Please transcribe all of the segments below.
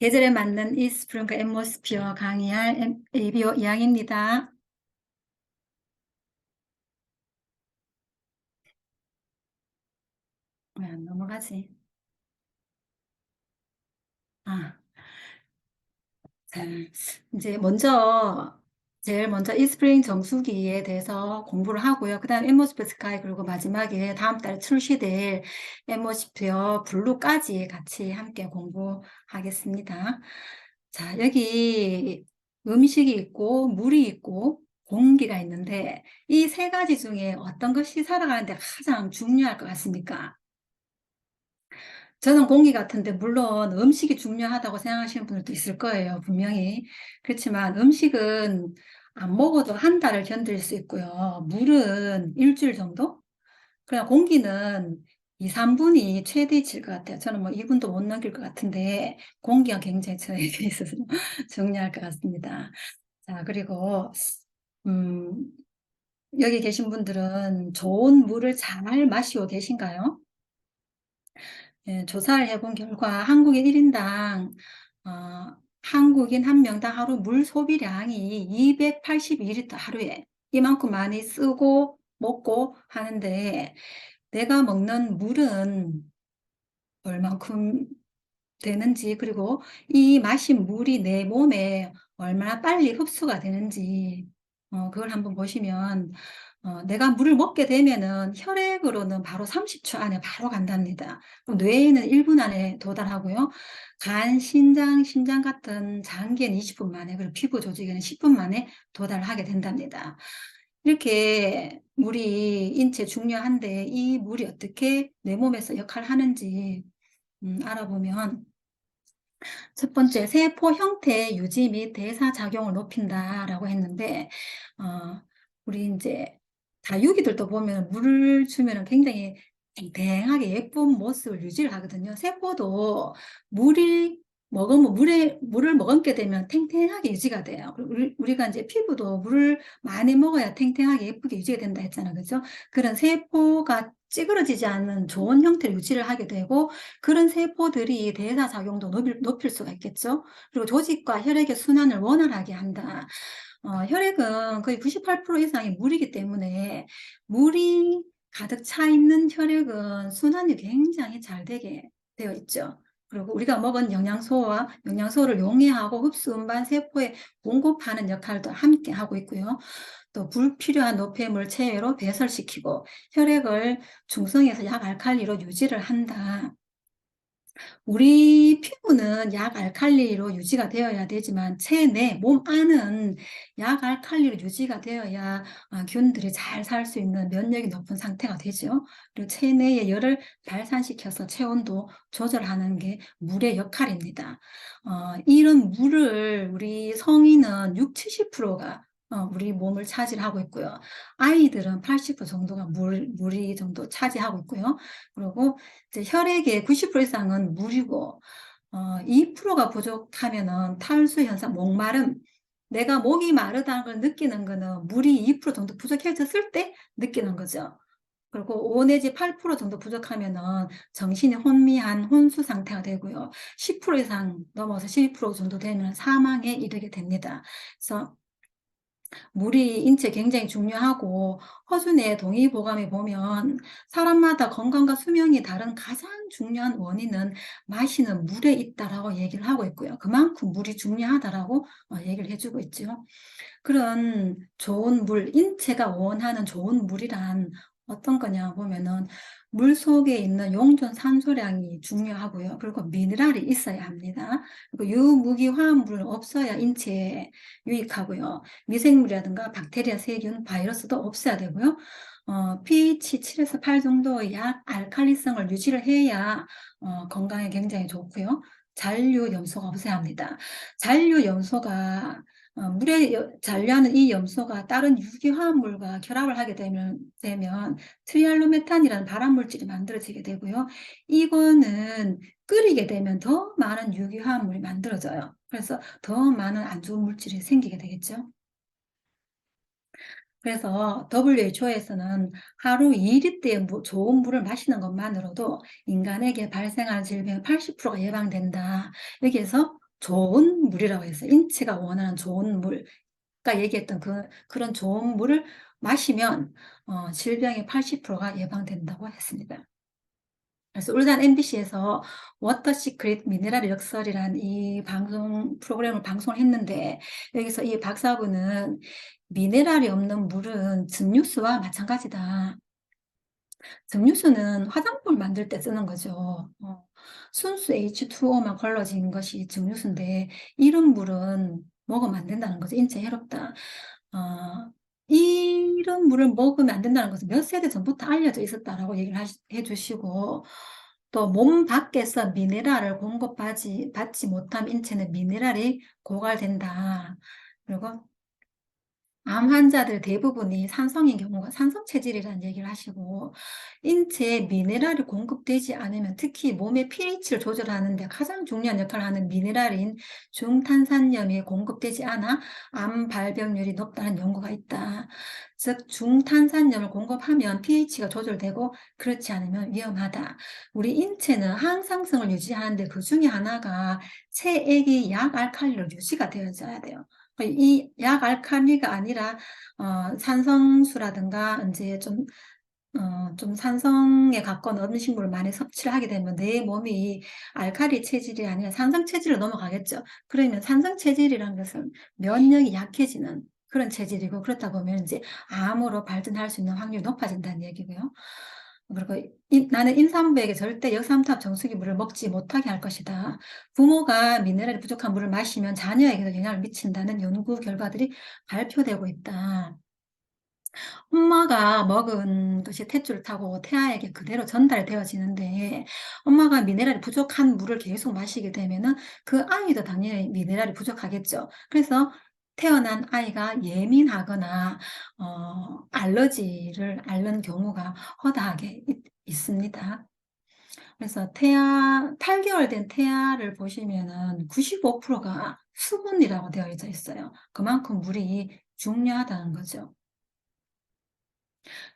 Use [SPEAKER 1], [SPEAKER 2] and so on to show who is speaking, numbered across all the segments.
[SPEAKER 1] 계절에 맞는 이스프링크 앰모스피어 강의할 ABO 이양입니다. 왜 안 넘어가지? 아, 자, 이제 제일 먼저 이스프링 정수기에 대해서 공부를 하고요. 그 다음 앰모스피어 스카이, 그리고 마지막에 다음 달에 출시될 앰모스피어 블루까지 같이 함께 공부하겠습니다. 자, 여기 음식이 있고 물이 있고 공기가 있는데 이 세 가지 중에 어떤 것이 살아가는데 가장 중요할 것 같습니까? 저는 공기 같은데 물론 음식이 중요하다고 생각하시는 분들도 있을 거예요, 분명히. 그렇지만 음식은 안 먹어도 한 달을 견딜 수 있고요. 물은 일주일 정도? 그냥 공기는 2, 3분이 최대치일 것 같아요. 저는 뭐 2분도 못 넘길 것 같은데 공기가 굉장히 저에게 있어서 중요할 것 같습니다. 자, 그리고 음, 여기 계신 분들은 좋은 물을 잘 마시고 계신가요? 예, 조사를 해본 결과 한국인 1인당 한국인 한 명당 하루 물 소비량이 282리터 하루에 이만큼 많이 쓰고 먹고 하는데 내가 먹는 물은 얼만큼 되는지, 그리고 이 마신 물이 내 몸에 얼마나 빨리 흡수가 되는지, 그걸 한번 보시면, 내가 물을 먹게 되면은 혈액으로는 바로 30초 안에 바로 간답니다. 그럼 뇌에는 1분 안에 도달하고요. 간, 신장, 심장 같은 장기에는 20분 만에, 그리고 피부 조직에는 10분 만에 도달하게 된답니다. 이렇게 물이 인체에 중요한데 이 물이 어떻게 내 몸에서 역할을 하는지 알아보면, 첫 번째, 세포 형태 유지 및 대사 작용을 높인다라고 했는데, 어, 우리 이제 다육이들도 보면 물을 주면 굉장히 탱탱하게 예쁜 모습을 유지를 하거든요. 세포도 물이 먹으면 물을 먹게 되면 탱탱하게 유지가 돼요. 그리고 우리가 이제 피부도 물을 많이 먹어야 탱탱하게 예쁘게 유지가 된다 했잖아요. 그죠? 그런 세포가 찌그러지지 않는 좋은 형태를 유지를 하게 되고, 그런 세포들이 대사작용도 높일 수가 있겠죠. 그리고 조직과 혈액의 순환을 원활하게 한다. 혈액은 거의 98% 이상이 물이기 때문에 물이 가득 차 있는 혈액은 순환이 굉장히 잘 되게 되어 있죠. 그리고 우리가 먹은 영양소를 용해하고 흡수 운반 세포에 공급하는 역할도 함께 하고 있고요. 또 불필요한 노폐물 체외로 배설시키고 혈액을 중성에서 약알칼리로 유지를 한다. 우리 피부는 약알칼리로 유지가 되어야 되지만 체내 몸 안은 약알칼리로 유지가 되어야 균들이 잘 살 수 있는 면역이 높은 상태가 되죠. 그리고 체내의 열을 발산시켜서 체온도 조절하는 게 물의 역할입니다. 이런 물을 우리 성인은 6, 70%가 우리 몸을 차지하고 있고요. 아이들은 80% 정도가 물이 정도 차지하고 있고요. 그리고 이제 혈액의 90% 이상은 물이고, 2%가 부족하면은 탈수 현상, 목마름, 내가 목이 마르다는 걸 느끼는 거는 물이 2% 정도 부족해졌을 때 느끼는 거죠. 그리고 5 내지 8% 정도 부족하면은 정신이 혼미한 혼수 상태가 되고요. 10% 이상 넘어서 12% 정도 되면 사망에 이르게 됩니다. 그래서 물이 인체에 굉장히 중요하고, 허준의 동의보감에 보면 사람마다 건강과 수명이 다른 가장 중요한 원인은 마시는 물에 있다라고 얘기를 하고 있고요. 그만큼 물이 중요하다라고 얘기를 해주고 있죠. 그런 좋은 물, 인체가 원하는 좋은 물이란 어떤 거냐 보면은 물 속에 있는 용존 산소량이 중요하고요. 그리고 미네랄이 있어야 합니다. 그리고 유무기 화합물은 없어야 인체에 유익하고요. 미생물이라든가 박테리아, 세균, 바이러스도 없어야 되고요. pH 7에서 8 정도의 약 알칼리성을 유지를 해야 건강에 굉장히 좋고요. 잔류 염소가 없어야 합니다. 잔류 염소가 물에 잔류하는 이 염소가 다른 유기화합물과 결합을 하게 되면 트리알로메탄이라는 발암물질이 만들어지게 되고요. 이거는 끓이게 되면 더 많은 유기화합물이 만들어져요. 그래서 더 많은 안 좋은 물질이 생기게 되겠죠. 그래서 WHO에서는 하루 2리터의 좋은 물을 마시는 것만으로도 인간에게 발생할 질병의 80%가 예방된다. 여기에서 좋은 물이라고 했어요. 인체가 원하는 좋은 물. 아까 얘기했던 그런 좋은 물을 마시면 질병의 80%가 예방된다고 했습니다. 그래서 울산 MBC에서 워터 시크릿 미네랄 역설이란 이 방송 프로그램을 방송을 했는데, 여기서 이 박사분은 미네랄이 없는 물은 증류수와 마찬가지다. 증류수는 화장품을 만들 때 쓰는 거죠. 순수 H2O만 걸러진 것이 증류수인데, 이런 물은 먹으면 안 된다는 거죠. 인체에 해롭다. 이런 물을 먹으면 안 된다는 것은 몇 세대 전부터 알려져 있었다라고 얘기를 해주시고, 또 몸 밖에서 미네랄을 받지 못하면 인체는 미네랄이 고갈된다. 그리고 암 환자들 대부분이 산성인 경우가 산성 체질이라는 얘기를 하시고, 인체에 미네랄이 공급되지 않으면, 특히 몸의 pH를 조절하는 데 가장 중요한 역할을 하는 미네랄인 중탄산염이 공급되지 않아 암 발병률이 높다는 연구가 있다. 즉 중탄산염을 공급하면 pH가 조절되고, 그렇지 않으면 위험하다. 우리 인체는 항상성을 유지하는데 그 중에 하나가 체액이 약알칼리로 유지가 되어져야 돼요. 이 약 알칼리가 아니라 산성수라든가 이제 좀 산성에 가까운 음식물을 많이 섭취를 하게 되면 내 몸이 알칼리 체질이 아니라 산성 체질로 넘어가겠죠. 그러면 산성 체질이라는 것은 면역이 약해지는 그런 체질이고, 그렇다 보면 이제 암으로 발전할 수 있는 확률이 높아진다는 얘기고요. 그리고 나는 임산부에게 절대 역삼투압 정수기 물을 먹지 못하게 할 것이다. 부모가 미네랄이 부족한 물을 마시면 자녀에게도 영향을 미친다는 연구 결과들이 발표되고 있다. 엄마가 먹은 것이 탯줄을 타고 태아에게 그대로 전달되어지는데, 엄마가 미네랄이 부족한 물을 계속 마시게 되면은 그 아이도 당연히 미네랄이 부족하겠죠. 그래서 태어난 아이가 예민하거나 알러지를 앓는 경우가 허다하게 있습니다. 그래서 8개월 된 태아를 보시면은 95%가 수분이라고 되어 있어요. 그만큼 물이 중요하다는 거죠.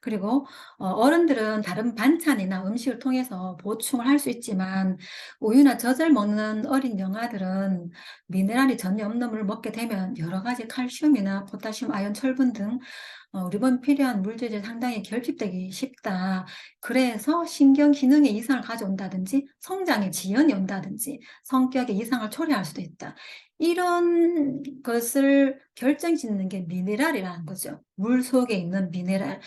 [SPEAKER 1] 그리고 어른들은 다른 반찬이나 음식을 통해서 보충을 할 수 있지만, 우유나 젖을 먹는 어린 영아들은 미네랄이 전혀 없는 물을 먹게 되면 여러 가지 칼슘이나 포타슘, 아연, 철분 등 우리 몸에 필요한 물질이 상당히 결핍되기 쉽다. 그래서 신경 기능에 이상을 가져온다든지 성장에 지연이 온다든지 성격에 이상을 초래할 수도 있다. 이런 것을 결정짓는 게 미네랄이라는 거죠. 물 속에 있는 미네랄.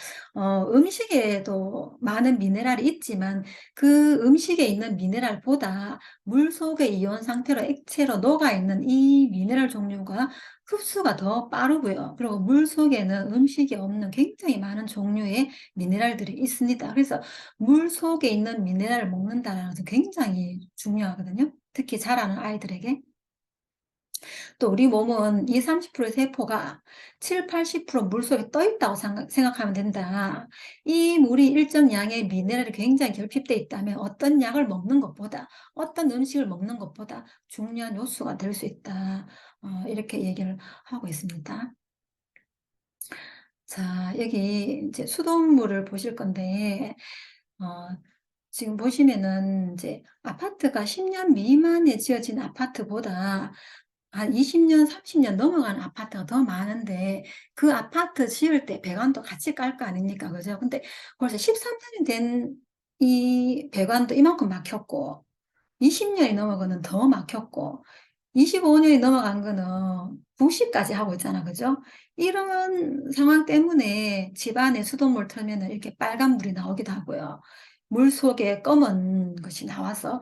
[SPEAKER 1] 음식에도 많은 미네랄이 있지만 그 음식에 있는 미네랄보다 물 속의 이온 상태로 액체로 녹아있는 이 미네랄 종류가 흡수가 더 빠르고요. 그리고 물 속에는 음식이 없는 굉장히 많은 종류의 미네랄들이 있습니다. 그래서 물 속에 있는 미네랄을 먹는다는 것은 굉장히 중요하거든요. 특히 자라는 아이들에게. 또 우리 몸은 20-30%의 세포가 70-80% 물속에 떠 있다고 생각하면 된다. 이 물이 일정 양의 미네랄이 굉장히 결핍되어 있다면 어떤 약을 먹는 것보다, 어떤 음식을 먹는 것보다 중요한 요소가 될 수 있다. 이렇게 얘기를 하고 있습니다. 자, 여기 이제 수돗물을 보실 건데, 어, 지금 보시면은 이제 아파트가 10년 미만에 지어진 아파트보다 한 20년, 30년 넘어간 아파트가 더 많은데, 그 아파트 지을 때 배관도 같이 깔 거 아닙니까? 그죠? 근데 벌써 13년이 된 이 배관도 이만큼 막혔고, 20년이 넘어가는 더 막혔고, 25년이 넘어간 거는 부식까지 하고 있잖아. 그죠? 이런 상황 때문에 집안에 수돗물 틀면 이렇게 빨간 물이 나오기도 하고요. 물 속에 검은 것이 나와서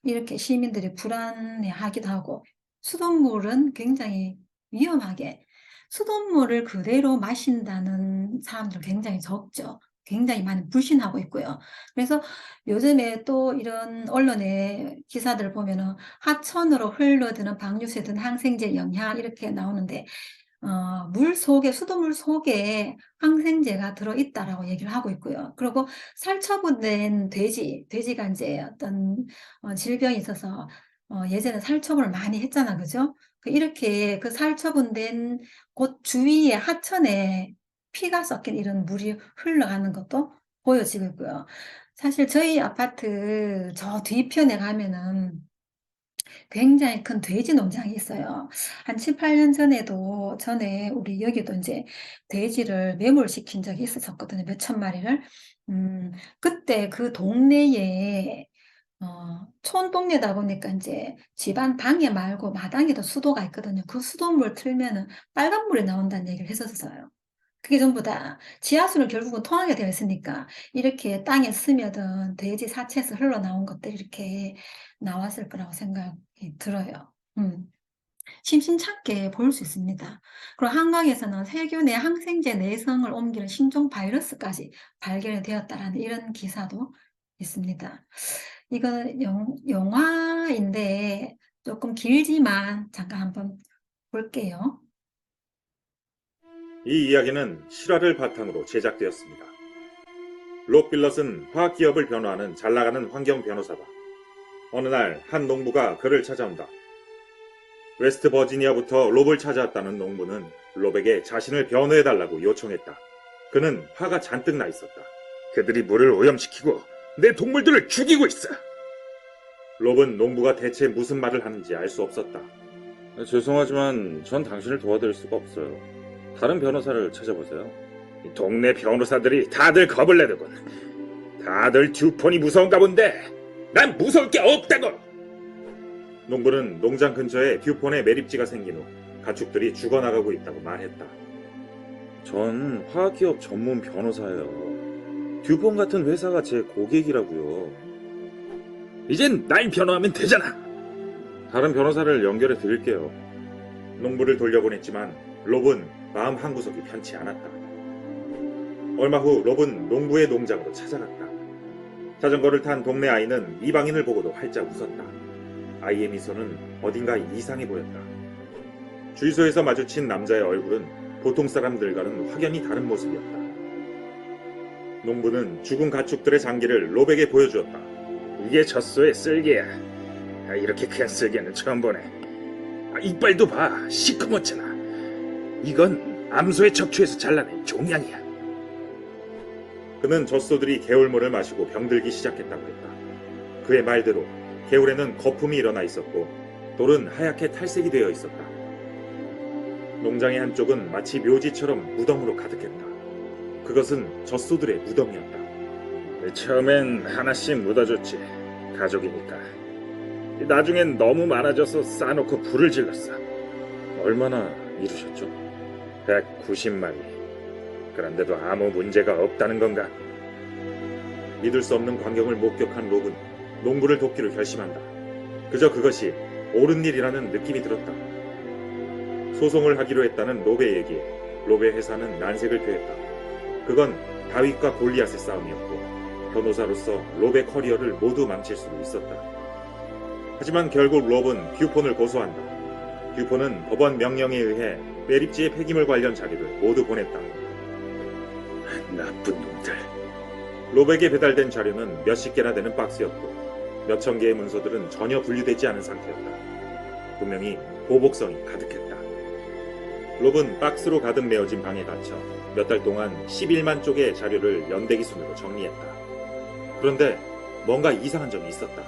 [SPEAKER 1] 이렇게 시민들이 불안해하기도 하고, 수돗물은 굉장히 위험하게, 수돗물을 그대로 마신다는 사람들 굉장히 적죠. 굉장히 많이 불신하고 있고요. 그래서 요즘에 또 이런 언론의 기사들 보면은 하천으로 흘러드는 방류수에 든 항생제 영향 이렇게 나오는데, 물 속에, 수돗물 속에 항생제가 들어있다라고 얘기를 하고 있고요. 그리고 살처분된 돼지가 이제 어떤 질병이 있어서 예전에 살처분을 많이 했잖아. 그죠? 이렇게 그 살처분된 곳 주위의 하천에 피가 섞인 이런 물이 흘러가는 것도 보여지고 있고요. 사실 저희 아파트 저 뒤편에 가면은 굉장히 큰 돼지 농장이 있어요. 한 7, 8년 전에 우리 여기도 이제 돼지를 매몰시킨 적이 있었거든요. 몇 천 마리를. 그때 그 동네에 촌동네다 보니까 이제 집안 방에 말고 마당에도 수도가 있거든요. 그 수도물 틀면은 빨간물이 나온다는 얘기를 했었어요. 그게 전부 다 지하수는 결국은 통하게 되어 있으니까 이렇게 땅에 스며든 돼지 사체에서 흘러나온 것들이 이렇게 나왔을 거라고 생각이 들어요. 심심찮게 볼 수 있습니다. 그리고 한강에서는 세균의 항생제 내성을 옮기는 신종 바이러스까지 발견이 되었다라는 이런 기사도 있습니다. 이거는 영화인데 조금 길지만 잠깐 한번 볼게요.
[SPEAKER 2] 이 이야기는 실화를 바탕으로 제작되었습니다. 록 빌럿은 화학기업을 변호하는 잘나가는 환경 변호사다. 어느 날 한 농부가 그를 찾아온다. 웨스트 버지니아부터 롭을 찾아왔다는 농부는 롭에게 자신을 변호해달라고 요청했다. 그는 화가 잔뜩 나 있었다. 그들이 물을 오염시키고 내 동물들을 죽이고 있어. 롭은 농부가 대체 무슨 말을 하는지 알 수 없었다. 죄송하지만 전 당신을 도와드릴 수가 없어요. 다른 변호사를 찾아보세요. 동네 변호사들이 다들 겁을 내더군. 다들 듀폰이 무서운가 본데 난 무서울 게 없다고. 농부는 농장 근처에 듀폰의 매립지가 생긴 후 가축들이 죽어나가고 있다고 말했다. 전 화학기업 전문 변호사예요. 듀폰 같은 회사가 제 고객이라고요. 이젠 날 변호하면 되잖아. 다른 변호사를 연결해 드릴게요. 농부를 돌려보냈지만 롭은 마음 한구석이 편치 않았다. 얼마 후 롭은 농부의 농장으로 찾아갔다. 자전거를 탄 동네 아이는 이방인을 보고도 활짝 웃었다. 아이의 미소는 어딘가 이상해 보였다. 주유소에서 마주친 남자의 얼굴은 보통 사람들과는 확연히 다른 모습이었다. 농부는 죽은 가축들의 장기를 롭에게 보여주었다. 이게 젖소의 쓸개야. 이렇게 큰 쓸개는 처음 보네. 이빨도 봐. 시커멓잖아. 이건 암소의 척추에서 잘라낸 종양이야. 그는 젖소들이 개울물을 마시고 병들기 시작했다고 했다. 그의 말대로 개울에는 거품이 일어나 있었고 돌은 하얗게 탈색이 되어 있었다. 농장의 한쪽은 마치 묘지처럼 무덤으로 가득했다. 그것은 젖소들의 무덤이었다. 처음엔 하나씩 묻어줬지. 가족이니까. 나중엔 너무 많아져서 쌓아놓고 불을 질렀어. 얼마나 이루셨죠? 190마리. 그런데도 아무 문제가 없다는 건가? 믿을 수 없는 광경을 목격한 롭은 농부를 돕기로 결심한다. 그저 그것이 옳은 일이라는 느낌이 들었다. 소송을 하기로 했다는 롭의 얘기에 롭의 회사는 난색을 표했다. 그건 다윗과 골리앗의 싸움이었고 변호사로서 롭의 커리어를 모두 망칠 수도 있었다. 하지만 결국 롭은 듀폰을 고소한다. 듀폰은 법원 명령에 의해 매립지의 폐기물 관련 자료를 모두 보냈다. 나쁜 놈들. 롭에게 배달된 자료는 몇십 개나 되는 박스였고 몇천 개의 문서들은 전혀 분류되지 않은 상태였다. 분명히 보복성이 가득했다. 롭은 박스로 가득 메워진 방에 갇혀 몇 달 동안 11만 쪽의 자료를 연대기 순으로 정리했다. 그런데 뭔가 이상한 점이 있었다.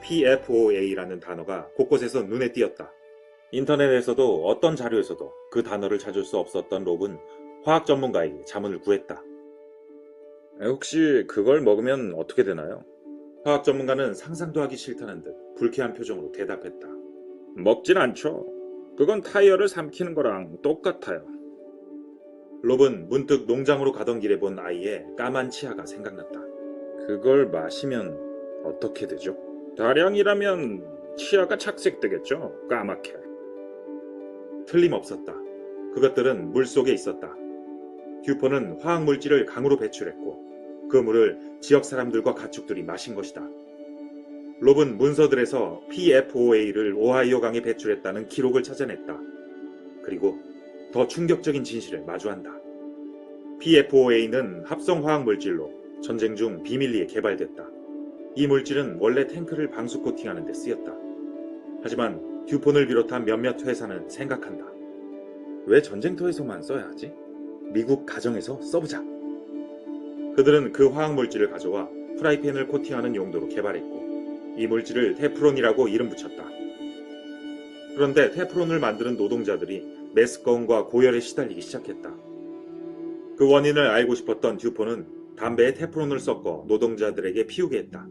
[SPEAKER 2] PFOA라는 단어가 곳곳에서 눈에 띄었다. 인터넷에서도 어떤 자료에서도 그 단어를 찾을 수 없었던 롭은 화학 전문가에게 자문을 구했다. 혹시 그걸 먹으면 어떻게 되나요? 화학 전문가는 상상도 하기 싫다는 듯 불쾌한 표정으로 대답했다. 먹진 않죠. 그건 타이어를 삼키는 거랑 똑같아요. 롭은 문득 농장으로 가던 길에 본 아이의 까만 치아가 생각났다. 그걸 마시면 어떻게 되죠? 다량이라면 치아가 착색되겠죠. 까맣게. 틀림없었다. 그것들은 물속에 있었다. 듀폰은 화학물질을 강으로 배출했고 그 물을 지역 사람들과 가축들이 마신 것이다. 롭은 문서들에서 PFOA를 오하이오 강에 배출했다는 기록을 찾아냈다. 그리고 더 충격적인 진실을 마주한다. PFOA는 합성 화학물질로 전쟁 중 비밀리에 개발됐다. 이 물질은 원래 탱크를 방수 코팅하는 데 쓰였다. 하지만 듀폰을 비롯한 몇몇 회사는 생각한다. 왜 전쟁터에서만 써야 하지? 미국 가정에서 써보자. 그들은 그 화학물질을 가져와 프라이팬을 코팅하는 용도로 개발했고 이 물질을 테프론이라고 이름 붙였다. 그런데 테프론을 만드는 노동자들이 메스꺼움과 고열에 시달리기 시작했다. 그 원인을 알고 싶었던 듀폰은 담배에 테프론을 섞어 노동자들에게 피우게 했다.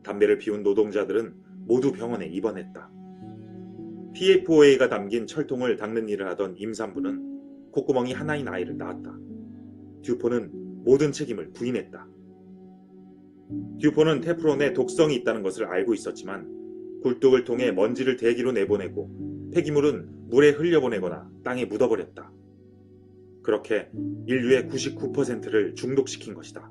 [SPEAKER 2] 담배를 피운 노동자들은 모두 병원에 입원했다. PFOA가 담긴 철통을 닦는 일을 하던 임산부는 콧구멍이 하나인 아이를 낳았다. 듀폰은 모든 책임을 부인했다. 듀폰은 테프론에 독성이 있다는 것을 알고 있었지만 굴뚝을 통해 먼지를 대기로 내보내고 폐기물은 물에 흘려보내거나 땅에 묻어버렸다. 그렇게 인류의 99%를 중독시킨 것이다.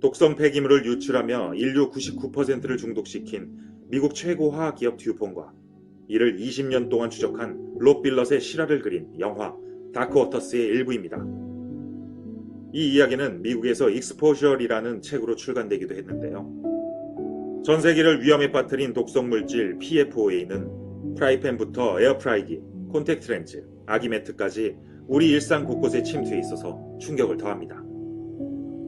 [SPEAKER 2] 독성 폐기물을 유출하며 인류 99%를 중독시킨 미국 최고 화학기업 듀폰과 이를 20년 동안 추적한 록 빌럿의 실화를 그린 영화 다크워터스의 일부입니다. 이 이야기는 미국에서 익스포셜이라는 책으로 출간되기도 했는데요. 전 세계를 위험에 빠뜨린 독성 물질 PFOA는 프라이팬부터 에어프라이기, 콘택트 렌즈, 아기 매트까지 우리 일상 곳곳에 침투해 있어서 충격을 더합니다.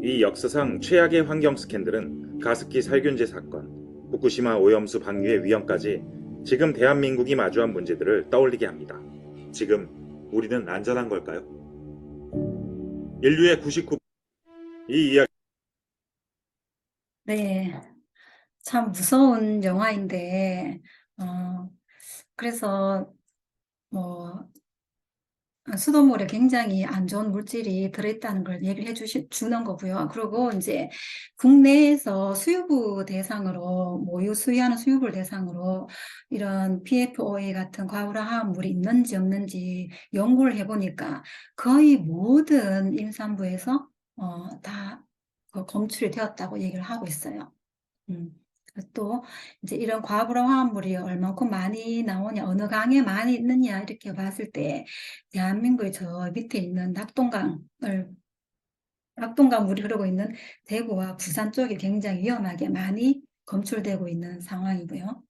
[SPEAKER 2] 이 역사상 최악의 환경 스캔들은 가습기 살균제 사건, 후쿠시마 오염수 방류의 위험까지 지금 대한민국이 마주한 문제들을 떠올리게 합니다. 지금 우리는 안전한 걸까요? 인류의 99... 이 이야기...
[SPEAKER 1] 네, 참 무서운 영화인데, 그래서 뭐 수돗물에 굉장히 안 좋은 물질이 들어있다는 걸 얘기를 주는 거고요. 그리고 이제 국내에서 수유부 대상으로, 모유 수유하는 수유부를 대상으로 이런 PFOA 같은 과울화합물이 있는지 없는지 연구를 해보니까 거의 모든 임산부에서 다 검출이 되었다고 얘기를 하고 있어요. 음. 또 이제 이런 과부하 화합물이 얼만큼 많이 나오냐, 어느 강에 많이 있느냐 이렇게 봤을 때 대한민국의 저 밑에 있는 낙동강 물이 흐르고 있는 대구와 부산 쪽이 굉장히 위험하게 많이 검출되고 있는 상황이고요.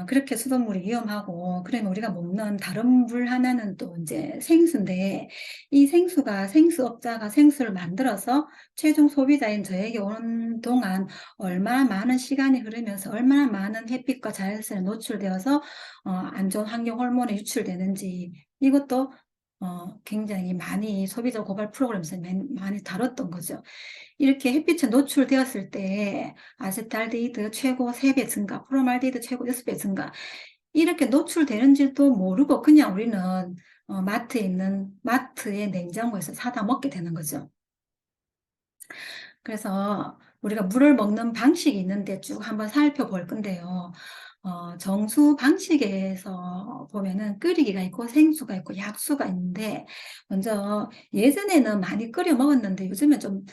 [SPEAKER 1] 그렇게 수돗물이 위험하고, 그러면 우리가 먹는 다른 물 하나는 또 이제 생수인데, 이 생수업자가 생수를 만들어서 최종 소비자인 저에게 오는 동안 얼마나 많은 시간이 흐르면서 얼마나 많은 햇빛과 자외선에 노출되어서 안 좋은 환경 호르몬에 유출되는지, 이것도 굉장히 많이 소비자 고발 프로그램에서 많이 다뤘던 거죠. 이렇게 햇빛에 노출되었을 때 아세트알데히드 최고 3배 증가, 포르말데히드 최고 6배 증가, 이렇게 노출되는지도 모르고 그냥 우리는 마트의 냉장고에서 사다 먹게 되는 거죠. 그래서 우리가 물을 먹는 방식이 있는데 쭉 한번 살펴볼 건데요. 정수 방식에서 보면은 끓이기가 있고 생수가 있고 약수가 있는데, 먼저 예전에는 많이 끓여 먹었는데 요즘은 좀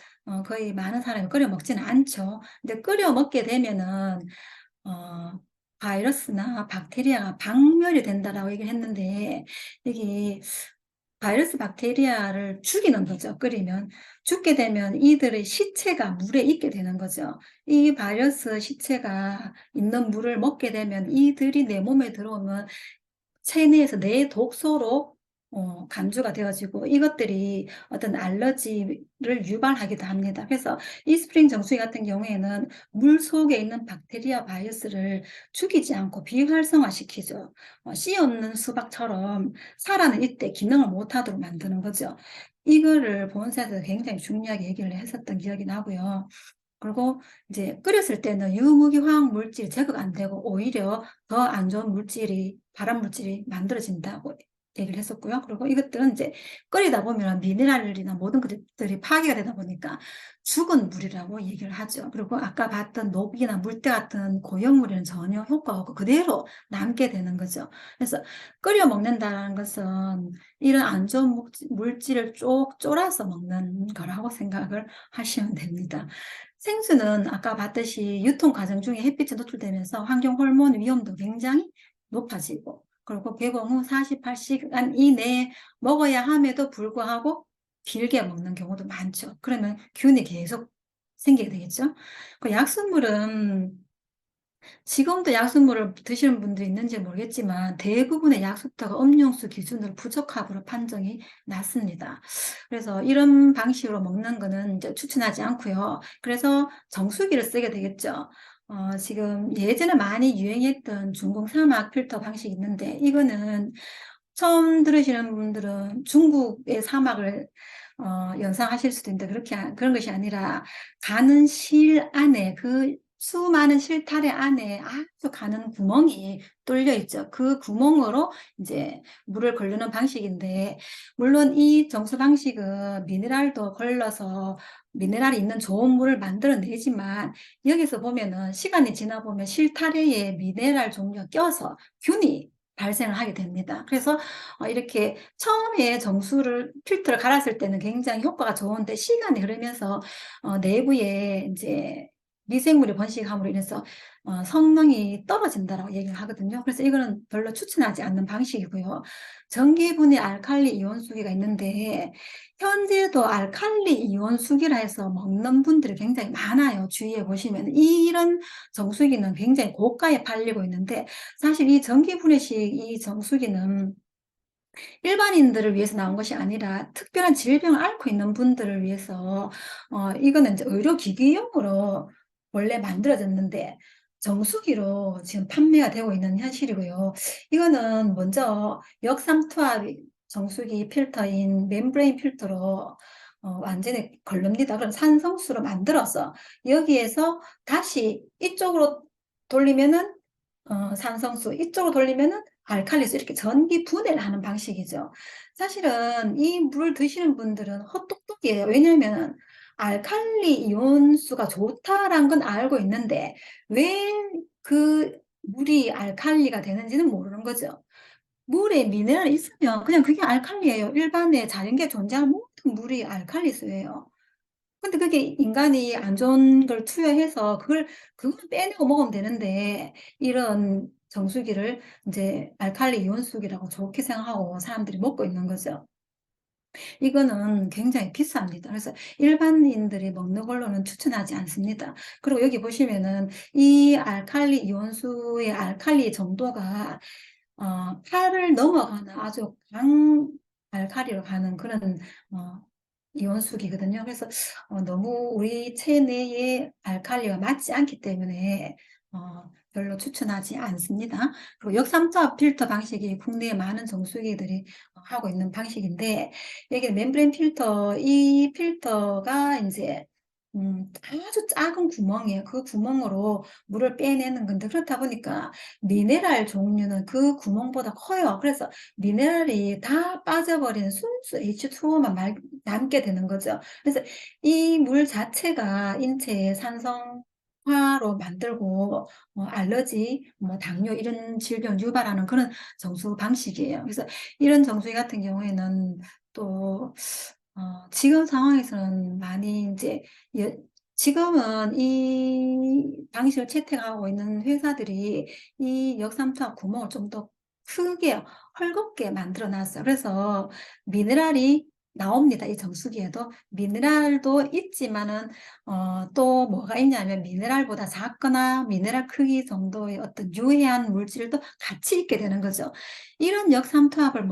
[SPEAKER 1] 거의 많은 사람이 끓여 먹지는 않죠. 근데 끓여 먹게 되면은 바이러스나 박테리아가 박멸이 된다라고 얘기를 했는데, 여기 바이러스 박테리아를 죽이는 거죠. 끓이면. 죽게 되면 이들의 시체가 물에 있게 되는 거죠. 이 바이러스 시체가 있는 물을 먹게 되면 이들이 내 몸에 들어오면 체내에서 내 독소로 간주가 되어지고 이것들이 어떤 알러지를 유발하기도 합니다. 그래서 이스프링 정수기 같은 경우에는 물 속에 있는 박테리아 바이러스를 죽이지 않고 비활성화시키죠. 씨 없는 수박처럼 살아는 때 기능을 못하도록 만드는 거죠. 이거를 본사에서 굉장히 중요하게 얘기를 했었던 기억이 나고요. 그리고 이제 끓였을 때는 유무기 화학 물질이 제거가 안 되고 오히려 더 안 좋은 발암 물질이 만들어진다고 얘기를 했었고요. 그리고 이것들은 이제 끓이다 보면 미네랄이나 모든 것들이 파괴가 되다 보니까 죽은 물이라고 얘기를 하죠. 그리고 아까 봤던 녹이나 물때 같은 고형물에는 전혀 효과가 없고 그대로 남게 되는 거죠. 그래서 끓여 먹는다는 것은 이런 안 좋은 물질을 쫄아서 먹는 거라고 생각을 하시면 됩니다. 생수는 아까 봤듯이 유통 과정 중에 햇빛에 노출되면서 환경 호르몬 위험도 굉장히 높아지고, 그리고 개봉 후 48시간 이내에 먹어야 함에도 불구하고 길게 먹는 경우도 많죠. 그러면 균이 계속 생기게 되겠죠. 그 약수물은 지금도 약수물을 드시는 분들이 있는지 모르겠지만 대부분의 약수터가 음용수 기준으로 부적합으로 판정이 났습니다. 그래서 이런 방식으로 먹는 거는 이제 추천하지 않고요. 그래서 정수기를 쓰게 되겠죠. 지금 예전에 많이 유행했던 중공 사막 필터 방식이 있는데, 이거는 처음 들으시는 분들은 중국의 사막을 연상하실 수도 있는데, 그런 것이 아니라 가는 실 안에, 그 수많은 실타래 안에 아주 가는 구멍이 뚫려 있죠. 그 구멍으로 이제 물을 걸르는 방식인데, 물론 이 정수 방식은 미네랄도 걸러서 미네랄이 있는 좋은 물을 만들어내지만, 여기서 보면은 시간이 지나 보면 실타래에 미네랄 종류가 껴서 균이 발생을 하게 됩니다. 그래서 이렇게 처음에 필터를 갈았을 때는 굉장히 효과가 좋은데, 시간이 흐르면서 내부에 이제 미생물이 번식함으로 인해서 성능이 떨어진다라고 얘기를 하거든요. 그래서 이거는 별로 추천하지 않는 방식이고요. 전기분해 알칼리 이온수기가 있는데, 현재도 알칼리 이온수기라 해서 먹는 분들이 굉장히 많아요. 주위에 보시면 이런 정수기는 굉장히 고가에 팔리고 있는데, 사실 이 전기분해식 이 정수기는 일반인들을 위해서 나온 것이 아니라 특별한 질병을 앓고 있는 분들을 위해서, 이거는 이제 의료기기용으로 원래 만들어졌는데 정수기로 지금 판매가 되고 있는 현실이고요. 이거는 먼저 역삼투압 정수기 필터인 멤브레인 필터로 완전히 걸릅니다. 그럼 산성수로 만들어서 여기에서 다시 이쪽으로 돌리면은 산성수, 이쪽으로 돌리면은 알칼리수, 이렇게 전기 분해를 하는 방식이죠. 사실은 이 물을 드시는 분들은 헛똑똑이에요. 왜냐면 알칼리 이온수가 좋다라는 건 알고 있는데 왜 그 물이 알칼리가 되는지는 모르는 거죠. 물에 미네랄이 있으면 그냥 그게 알칼리예요. 일반에 자연계에 존재하는 모든 물이 알칼리수예요. 근데 그게 인간이 안 좋은 걸 투여해서 그걸 빼내고 먹으면 되는데, 이런 정수기를 이제 알칼리 이온수기라고 좋게 생각하고 사람들이 먹고 있는 거죠. 이거는 굉장히 비쌉니다. 그래서 일반인들이 먹는 걸로는 추천하지 않습니다. 그리고 여기 보시면은 이 알칼리 이온수의 알칼리 정도가 8을 넘어가는 아주 강 알칼리로 가는 그런 이온수기거든요. 그래서 너무 우리 체내의 알칼리와 맞지 않기 때문에 별로 추천하지 않습니다. 그리고 역삼투압 필터 방식이 국내에 많은 정수기들이 하고 있는 방식인데, 여기 멤브레인 필터, 이 필터가 이제 아주 작은 구멍이에요. 그 구멍으로 물을 빼내는 건데, 그렇다 보니까 미네랄 종류는 그 구멍보다 커요. 그래서 미네랄이 다 빠져버리는 순수 H2O만 남게 되는 거죠. 그래서 이 물 자체가 인체에 산성화로 만들고 알러지, 당뇨 이런 질병 유발하는 그런 정수 방식이에요. 그래서 이런 정수기 같은 경우에는 또 지금 상황에서는 많이 이제 여- 지금은 이 방식을 채택하고 있는 회사들이 이 역삼투압 구멍을 좀 더 크게 헐겁게 만들어 놨어요. 그래서 미네랄이 나옵니다. 이 정수기에도 미네랄도 있지만은 또 뭐가 있냐면 미네랄보다 작거나 미네랄 크기 정도의 어떤 유해한 물질도 같이 있게 되는 거죠. 이런 역삼투압을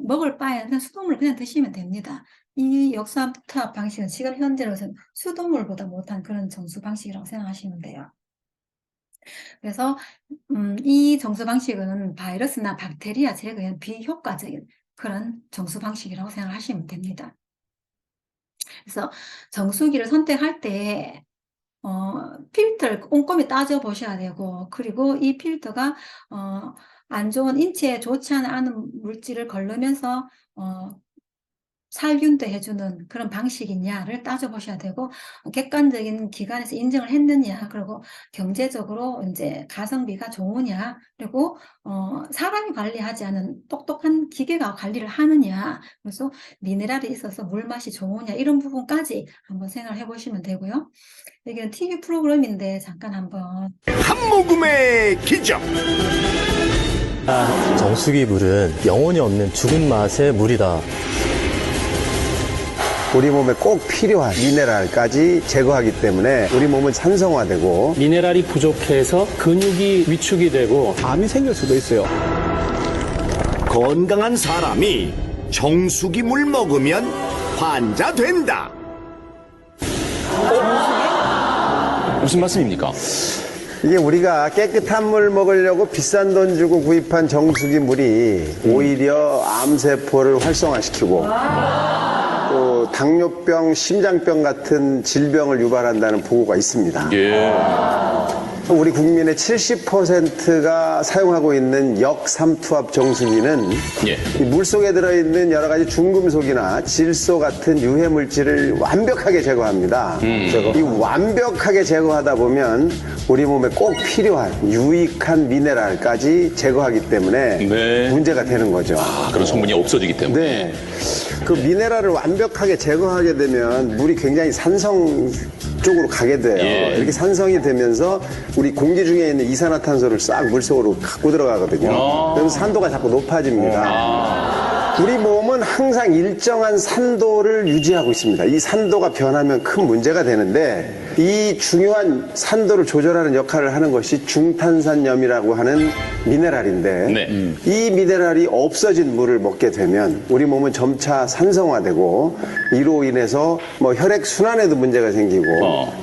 [SPEAKER 1] 먹을 바에는 수돗물 그냥 드시면 됩니다. 이 역삼투압 방식은 지금 현재로서는 수돗물보다 못한 그런 정수 방식이라고 생각하시면 돼요. 그래서 이 정수 방식은 바이러스나 박테리아 제거에 비효과적인 그런 정수 방식이라고 생각하시면 됩니다. 그래서 정수기를 선택할 때 필터를 꼼꼼히 따져 보셔야 되고, 그리고 이 필터가 안 좋은 인체에 좋지 않은 물질을 걸르면서 살균도 해주는 그런 방식이냐를 따져보셔야 되고, 객관적인 기관에서 인정을 했느냐, 그리고 경제적으로 이제 가성비가 좋으냐, 그리고 사람이 관리하지 않은 똑똑한 기계가 관리를 하느냐, 그래서 미네랄이 있어서 물맛이 좋으냐, 이런 부분까지 한번 생각을 해보시면 되고요. 여기는 TV 프로그램인데 잠깐 한번.
[SPEAKER 3] 한 모금의 기적.
[SPEAKER 4] 정수기 물은 영혼이 없는 죽은 맛의 물이다.
[SPEAKER 5] 우리 몸에 꼭 필요한 미네랄까지 제거하기 때문에 우리 몸은 산성화되고
[SPEAKER 6] 미네랄이 부족해서 근육이 위축이 되고
[SPEAKER 5] 암이 생길 수도 있어요.
[SPEAKER 3] 건강한 사람이 정수기 물 먹으면 환자 된다.
[SPEAKER 4] 무슨 말씀입니까?
[SPEAKER 5] 이게 우리가 깨끗한 물 먹으려고 비싼 돈 주고 구입한 정수기 물이 오히려 암세포를 활성화시키고 또 당뇨병, 심장병 같은 질병을 유발한다는 보고가 있습니다. 우리 국민의 70%가 사용하고 있는 역삼투압 정수기는 이 물속에 들어있는 여러 가지 중금속이나 질소 같은 유해 물질을 완벽하게 제거합니다. 이 완벽하게 제거하다 보면 우리 몸에 꼭 필요한 유익한 미네랄까지 제거하기 때문에
[SPEAKER 7] 네.
[SPEAKER 5] 문제가 되는 거죠.
[SPEAKER 7] 그런 성분이 없어지기 때문에.
[SPEAKER 5] 네. 그 미네랄을 완벽하게 제거하게 되면 물이 굉장히 산성 쪽으로 가게 돼요.
[SPEAKER 7] 예.
[SPEAKER 5] 이렇게 산성이 되면서 우리 공기 중에 있는 이산화탄소를 싹 물속으로 갖고 들어가거든요. 그래서 산도가 자꾸 높아집니다. 우리 몸은 항상 일정한 산도를 유지하고 있습니다. 이 산도가 변하면 큰 문제가 되는데 이 중요한 산도를 조절하는 역할을 하는 것이 중탄산염이라고 하는 미네랄인데
[SPEAKER 7] 네.
[SPEAKER 5] 이 미네랄이 없어진 물을 먹게 되면 우리 몸은 점차 산성화되고 이로 인해서 뭐 혈액 순환에도 문제가 생기고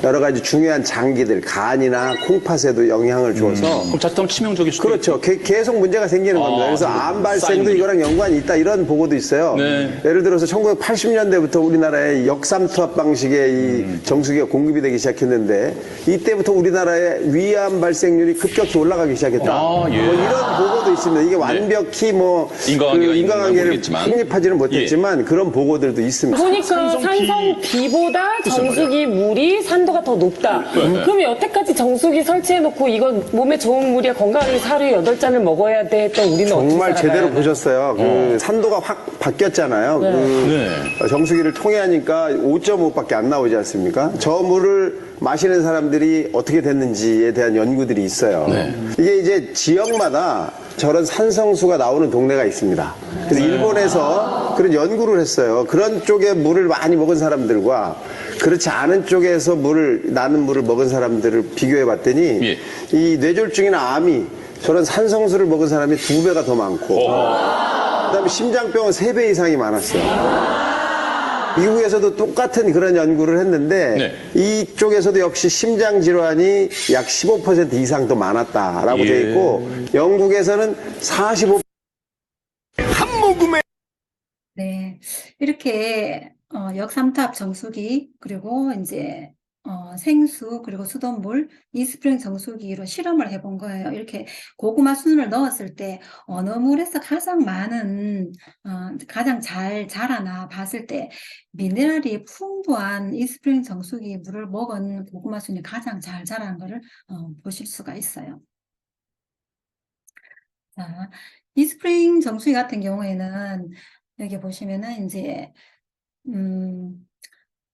[SPEAKER 5] 여러 가지 중요한 장기들, 간이나 콩팥에도 영향을 줘서
[SPEAKER 7] 그럼 자칫하면 치명적일 수도
[SPEAKER 5] 그렇죠. 계속 문제가 생기는 겁니다. 그래서 암 발생도 이거랑 연관이 있다 이런 보고도 있어요.
[SPEAKER 7] 네.
[SPEAKER 5] 예를 들어서 1980년대부터 우리나라에 역삼투압 방식의 이 정수기가 공급이 되기 시작했는데 이때부터 우리나라의 위암 발생률이 급격히 올라가기 시작했다. 뭐 이런 보고도 있습니다. 이게 완벽히 뭐
[SPEAKER 7] 인과관계가 있는지는
[SPEAKER 5] 인과관계를
[SPEAKER 7] 모르겠지만.
[SPEAKER 5] 확립하지는 못했지만 그런 보고들도 있습니다.
[SPEAKER 8] 보니까 산성 B보다 정수기 물이 산도가 더 높다. 그럼 여태까지 정수기 설치해놓고 이건 몸에 좋은 물이야 건강하게 하루에 8잔을 먹어야 돼 했던 우리는
[SPEAKER 5] 정말
[SPEAKER 8] 어떻게
[SPEAKER 5] 제대로
[SPEAKER 8] 살아가야 돼?
[SPEAKER 5] 보셨어요. 그 산도가 확 바뀌었잖아요. 정수기를 통해하니까 5.5밖에 안 나오지 않습니까? 저 물을 마시는 사람들이 어떻게 됐는지에 대한 연구들이 있어요. 이게 이제 지역마다 저런 산성수가 나오는 동네가 있습니다. 그래서 일본에서 그런 연구를 했어요. 그런 쪽에 물을 많이 먹은 사람들과 그렇지 않은 쪽에서 나는 물을 먹은 사람들을 비교해 봤더니 이 뇌졸중이나 암이 저런 산성수를 먹은 사람이 2배가 더 많고 그다음에 심장병은 3배 이상이 많았어요. 미국에서도 똑같은 그런 연구를 했는데 이쪽에서도 역시 심장 질환이 약 15% 이상 더 많았다라고 되어 있고 영국에서는 45%
[SPEAKER 3] 한 모금에
[SPEAKER 1] 네, 이렇게 역삼투압 정수기 그리고 이제 생수 그리고 수돗물 이스프링 정수기로 실험을 해본 거예요. 이렇게 고구마 순을 넣었을 때 어느 물에서 가장 많은 가장 잘 자라나 봤을 때 미네랄이 풍부한 이스프링 정수기 물을 먹은 고구마 순이 가장 잘 자라는 것을 보실 수가 있어요. 자, 이스프링 정수기 같은 경우에는 여기 보시면은 이제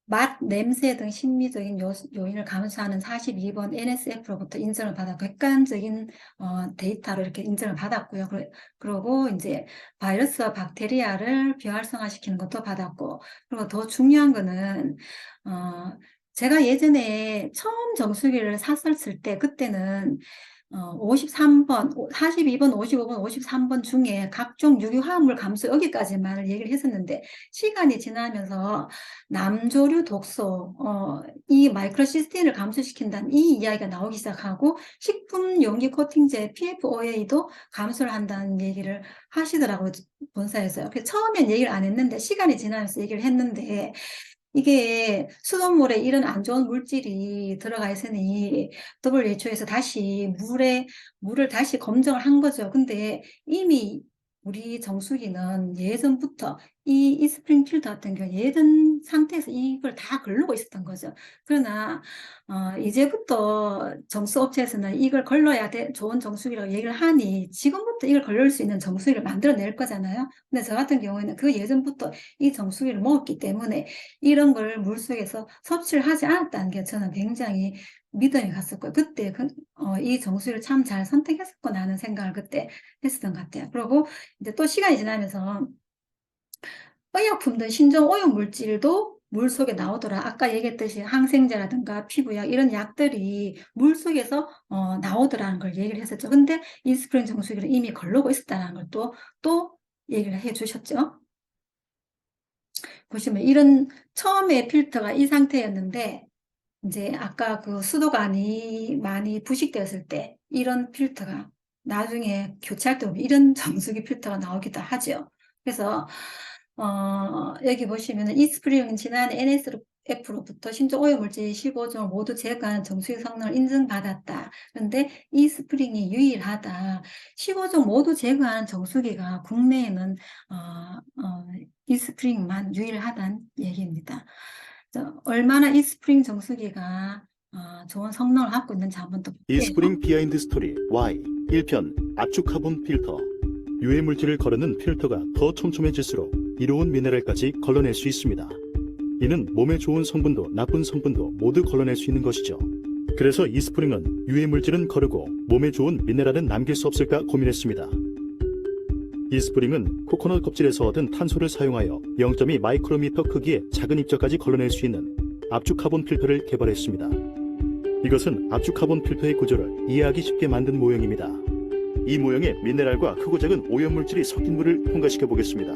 [SPEAKER 1] 맛, 냄새 등 심리적인 요인을 감소하는 42번 NSF로부터 인정을 받아 객관적인 데이터로 이렇게 인정을 받았고요. 그리고 이제 바이러스와 박테리아를 비활성화시키는 것도 받았고, 그리고 더 중요한 거는 제가 예전에 처음 정수기를 샀었을 때 그때는 53번, 42번, 55번, 53번 중에 각종 유기화합물 감소 여기까지만 얘기를 했었는데 시간이 지나면서 남조류 독소, 이 마이크로시스틴을 감소시킨다는 이 이야기가 나오기 시작하고 식품 용기 코팅제 PFOA도 감소를 한다는 얘기를 하시더라고요. 본사에서요. 그래서 처음엔 얘기를 안 했는데 시간이 지나면서 얘기를 했는데 이게 수돗물에 이런 안 좋은 물질이 들어가 있으니 WHO에서 다시 물을 다시 검증을 한 거죠. 근데 이미 우리 정수기는 예전부터 이 이스프링 필터 같은 경우 예전 상태에서 이걸 다 걸르고 있었던 거죠. 그러나 이제부터 정수업체에서는 이걸 걸러야 돼 좋은 정수기라고 얘기를 하니 지금부터 이걸 걸릴 수 있는 정수기를 만들어낼 거잖아요. 근데 저 같은 경우에는 그 예전부터 이 정수기를 먹었기 때문에 이런 걸 물속에서 섭취를 하지 않았다는 게 저는 굉장히 믿음이 갔었고요. 그때 이 정수기를 참 잘 선택했었구나 하는 생각을 그때 했었던 것 같아요. 그리고 이제 또 시간이 지나면서 의약품 등 신종 오염 물질도 물속에 나오더라. 아까 얘기했듯이 항생제라든가 피부약 이런 약들이 물속에서 나오더라는 걸 얘기를 했었죠. 근데 이스프링 정수기를 이미 걸르고 있었다는 걸 또 얘기를 해 주셨죠. 보시면 이런 처음에 필터가 이 상태였는데 이제 아까 그 수도관이 많이 부식되었을 때 이런 필터가 나중에 교체할 때 보면 이런 정수기 필터가 나오기도 하죠. 그래서 여기 보시면은 이스프링은 지난해 NSF로부터 신조 오염물질 15종을 모두 제거하는 정수기 성능을 인증받았다. 그런데 이스프링이 유일하다. 15종 모두 제거하는 정수기가 국내에는 이스프링만 유일하다는 얘기입니다. 얼마나 이스프링 정수기가 좋은 성능을 갖고 있는지 한번 더 볼게요.
[SPEAKER 9] 이스프링 비하인드 스토리 Y 1편 압축 카본 필터. 유해 물질을 걸어는 필터가 더 촘촘해질수록 이로운 미네랄까지 걸러낼 수 있습니다. 이는 몸에 좋은 성분도 나쁜 성분도 모두 걸러낼 수 있는 것이죠. 그래서 이스프링은 유해 물질은 거르고 몸에 좋은 미네랄은 남길 수 없을까 고민했습니다. 이스프링은 코코넛 껍질에서 얻은 탄소를 사용하여 0.2 마이크로미터 크기의 작은 입자까지 걸러낼 수 있는 압축 카본 필터를 개발했습니다. 이것은 압축 카본 필터의 구조를 이해하기 쉽게 만든 모형입니다. 이 모형에 미네랄과 크고 작은 오염물질이 섞인 물을 통과시켜 보겠습니다.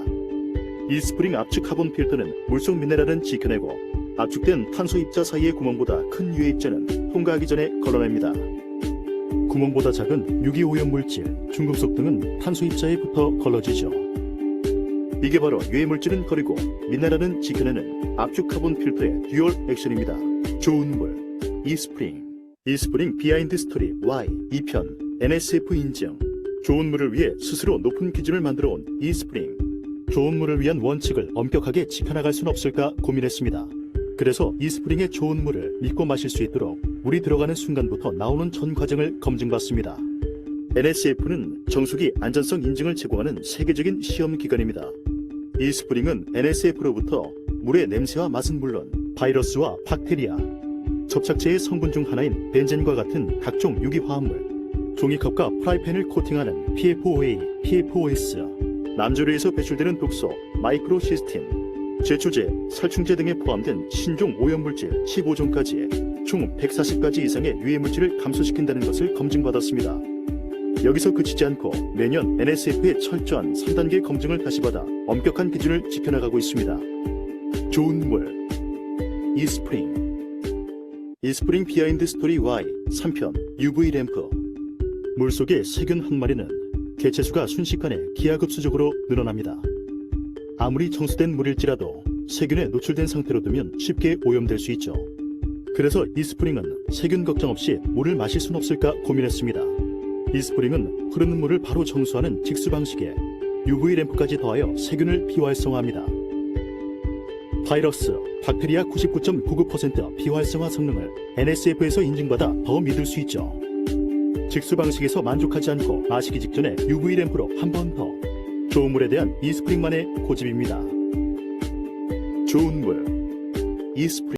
[SPEAKER 9] 이스프링 압축 카본 필터는 물속 미네랄은 지켜내고 압축된 탄소 입자 사이의 구멍보다 큰 유해 입자는 통과하기 전에 걸러냅니다. 구멍보다 작은 유기 오염물질, 중금속 등은 탄소 입자에 붙어 걸러지죠. 이게 바로 유해 물질은 거리고 미네랄은 지켜내는 압축 카본 필터의 듀얼 액션입니다. 좋은 물, 이스프링 비하인드 스토리 Y 2편 NSF 인증. 좋은 물을 위해 스스로 높은 기준을 만들어온 이스프링. 좋은 물을 위한 원칙을 엄격하게 지켜나갈 순 없을까 고민했습니다. 그래서 이스프링의 좋은 물을 믿고 마실 수 있도록 물이 들어가는 순간부터 나오는 전 과정을 검증받습니다. NSF는 정수기 안전성 인증을 제공하는 세계적인 시험 기관입니다. 이스프링은 NSF로부터 물의 냄새와 맛은 물론 바이러스와 박테리아, 접착제의 성분 중 하나인 벤젠과 같은 각종 유기화합물, 종이컵과 프라이팬을 코팅하는 PFOA, PFOS, 남조류에서 배출되는 독소, 마이크로시스틴, 제초제, 살충제 등에 포함된 신종 오염물질 15종까지 총 140가지 이상의 유해물질을 감소시킨다는 것을 검증받았습니다. 여기서 그치지 않고 매년 NSF의 철저한 3단계 검증을 다시 받아 엄격한 기준을 지켜나가고 있습니다. 좋은 물, 이스프링 비하인드 스토리 Y 3편 UV 램프. 물속의 세균 한 마리는 개체수가 순식간에 기하급수적으로 늘어납니다. 아무리 정수된 물일지라도 세균에 노출된 상태로 두면 쉽게 오염될 수 있죠. 그래서 이스프링은 세균 걱정 없이 물을 마실 순 없을까 고민했습니다. 이스프링은 흐르는 물을 바로 정수하는 직수 방식에 UV 램프까지 더하여 세균을 비활성화합니다. 바이러스, 박테리아 99.99% 비활성화 성능을 NSF에서 인증받아 더 믿을 수 있죠. 직수 방식에서 만족하지 않고 마시기 직전에 UV 램프로 한 번 더. 좋은 물에 대한 이스프링만의 고집입니다. 좋은 물, 이스프링.